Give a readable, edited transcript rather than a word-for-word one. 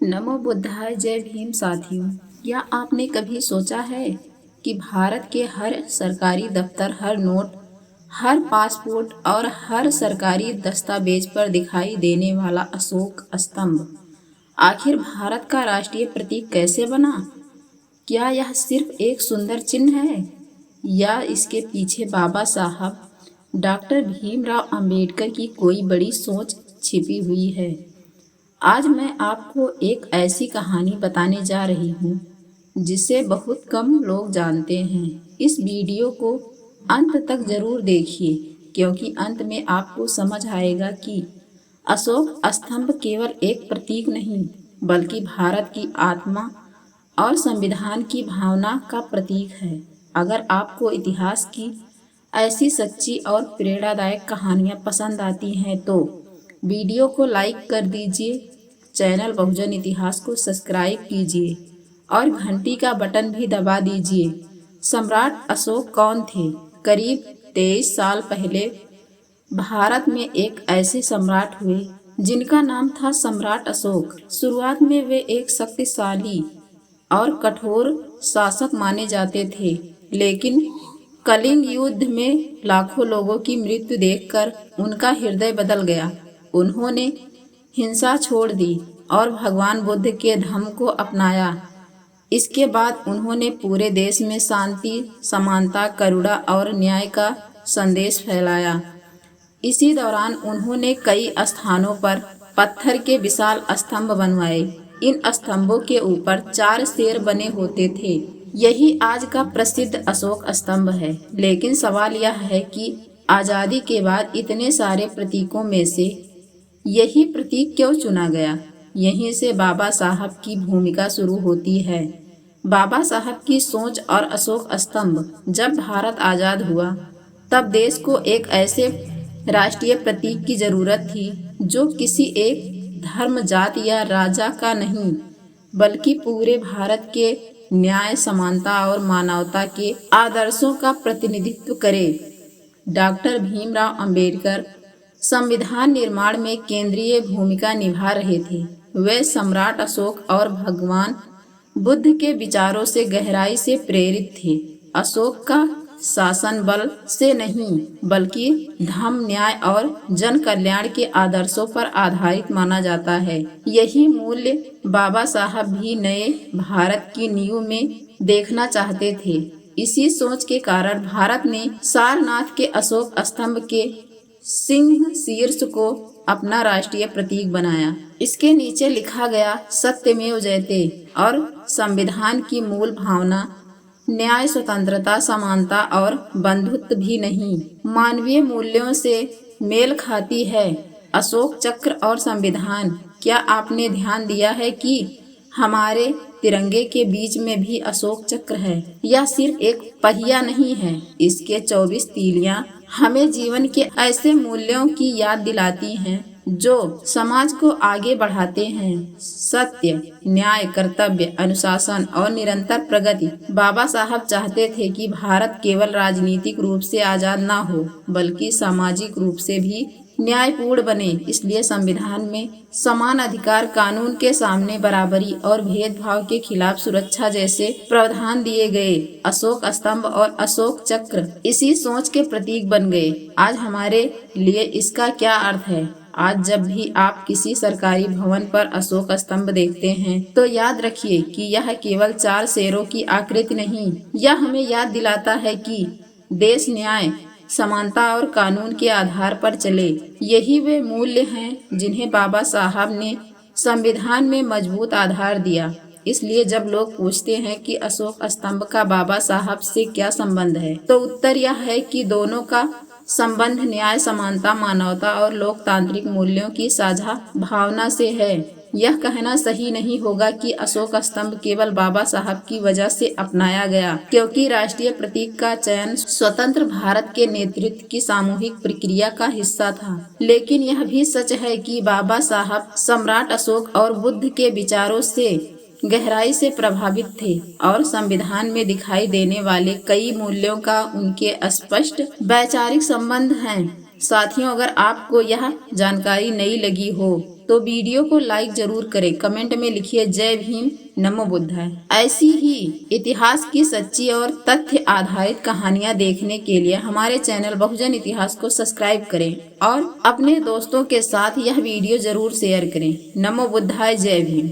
नमो बुद्धाय। जय भीम साथियों। क्या आपने कभी सोचा है कि भारत के हर सरकारी दफ्तर, हर नोट, हर पासपोर्ट और हर सरकारी दस्तावेज पर दिखाई देने वाला अशोक स्तंभ आखिर भारत का राष्ट्रीय प्रतीक कैसे बना? क्या यह सिर्फ एक सुंदर चिन्ह है या इसके पीछे बाबा साहब डॉक्टर भीमराव अंबेडकर की कोई बड़ी सोच छिपी हुई है? आज मैं आपको एक ऐसी कहानी बताने जा रही हूँ जिसे बहुत कम लोग जानते हैं। इस वीडियो को अंत तक जरूर देखिए, क्योंकि अंत में आपको समझ आएगा कि अशोक स्तंभ केवल एक प्रतीक नहीं, बल्कि भारत की आत्मा और संविधान की भावना का प्रतीक है। अगर आपको इतिहास की ऐसी सच्ची और प्रेरणादायक कहानियाँ पसंद आती हैं तो वीडियो को लाइक कर दीजिए, चैनल बहुजन इतिहास को सब्सक्राइब कीजिए और घंटी का बटन भी दबा दीजिए। सम्राट अशोक कौन थे? करीब 23 साल पहले भारत में एक ऐसे सम्राट हुए जिनका नाम था सम्राट अशोक। शुरुआत में वे एक शक्तिशाली और कठोर शासक माने जाते थे, लेकिन कलिंग युद्ध में लाखों लोगों की मृत्यु देखकर उनका हृदय बदल गया। उन्होंने हिंसा छोड़ दी और भगवान बुद्ध के धम्म को अपनाया। इसके बाद उन्होंने पूरे देश में शांति, समानता, करुणा और न्याय का संदेश फैलाया। इसी दौरान उन्होंने कई स्थानों पर पत्थर के विशाल स्तंभ बनवाए। इन स्तंभों के ऊपर 4 शेर बने होते थे। यही आज का प्रसिद्ध अशोक स्तंभ है। लेकिन सवाल यह है कि आज़ादी के बाद इतने सारे प्रतीकों में से यही प्रतीक क्यों चुना गया? यहीं से बाबा साहब की भूमिका शुरू होती है। बाबा साहब की सोच और अशोक स्तंभ। जब भारत आज़ाद हुआ तब देश को एक ऐसे राष्ट्रीय प्रतीक की जरूरत थी जो किसी एक धर्म, जाति या राजा का नहीं, बल्कि पूरे भारत के न्याय, समानता और मानवता के आदर्शों का प्रतिनिधित्व करे। डॉक्टर भीमराव अंबेडकर संविधान निर्माण में केंद्रीय भूमिका निभा रहे थे। वे सम्राट अशोक और भगवान बुद्ध के विचारों से गहराई से प्रेरित थे। अशोक का शासन बल से नहीं, बल्कि धर्म, न्याय और जन कल्याण के आदर्शों पर आधारित माना जाता है। यही मूल्य बाबा साहब भी नए भारत की नींव में देखना चाहते थे। इसी सोच के कारण भारत ने सारनाथ के अशोक स्तंभ के सिंह शीर्ष को अपना राष्ट्रीय प्रतीक बनाया। इसके नीचे लिखा गया सत्यमेव जयते और संविधान की मूल भावना न्याय, स्वतंत्रता, समानता और बंधुत्व भी नहीं, मानवीय मूल्यों से मेल खाती है। अशोक चक्र और संविधान। क्या आपने ध्यान दिया है कि हमारे तिरंगे के बीच में भी अशोक चक्र है? यह सिर्फ एक पहिया नहीं है, इसके 24 तीलियां हमें जीवन के ऐसे मूल्यों की याद दिलाती हैं जो समाज को आगे बढ़ाते हैं। सत्य, न्याय, कर्तव्य, अनुशासन और निरंतर प्रगति। बाबा साहब चाहते थे कि भारत केवल राजनीतिक रूप से आजाद ना हो, बल्कि सामाजिक रूप से भी न्यायपूर्ण बने। इसलिए संविधान में समान अधिकार, कानून के सामने बराबरी और भेदभाव के खिलाफ सुरक्षा जैसे प्रावधान दिए गए। अशोक स्तंभ और अशोक चक्र इसी सोच के प्रतीक बन गए। आज हमारे लिए इसका क्या अर्थ है? आज जब भी आप किसी सरकारी भवन पर अशोक स्तंभ देखते हैं तो याद रखिए कि यह केवल 4 शेरों की आकृति नहीं, यह हमें याद दिलाता है कि देश न्याय, समानता और कानून के आधार पर चले। यही वे मूल्य हैं जिन्हें बाबा साहब ने संविधान में मजबूत आधार दिया। इसलिए जब लोग पूछते हैं कि अशोक स्तंभ का बाबा साहब से क्या संबंध है, तो उत्तर यह है कि दोनों का संबंध न्याय, समानता, मानवता और लोकतांत्रिक मूल्यों की साझा भावना से है। यह कहना सही नहीं होगा कि अशोक स्तंभ केवल बाबा साहब की वजह से अपनाया गया, क्योंकि राष्ट्रीय प्रतीक का चयन स्वतंत्र भारत के नेतृत्व की सामूहिक प्रक्रिया का हिस्सा था। लेकिन यह भी सच है कि बाबा साहब सम्राट अशोक और बुद्ध के विचारों से गहराई से प्रभावित थे और संविधान में दिखाई देने वाले कई मूल्यों का उनके स्पष्ट वैचारिक संबंध हैं। साथियों, अगर आपको यह जानकारी नई लगी हो तो वीडियो को लाइक जरूर करें, कमेंट में लिखिए जय भीम, नमो बुद्धाय। ऐसी ही इतिहास की सच्ची और तथ्य आधारित कहानियां देखने के लिए हमारे चैनल बहुजन इतिहास को सब्सक्राइब करें और अपने दोस्तों के साथ यह वीडियो जरूर शेयर करें। नमो बुद्धाय, जय भीम।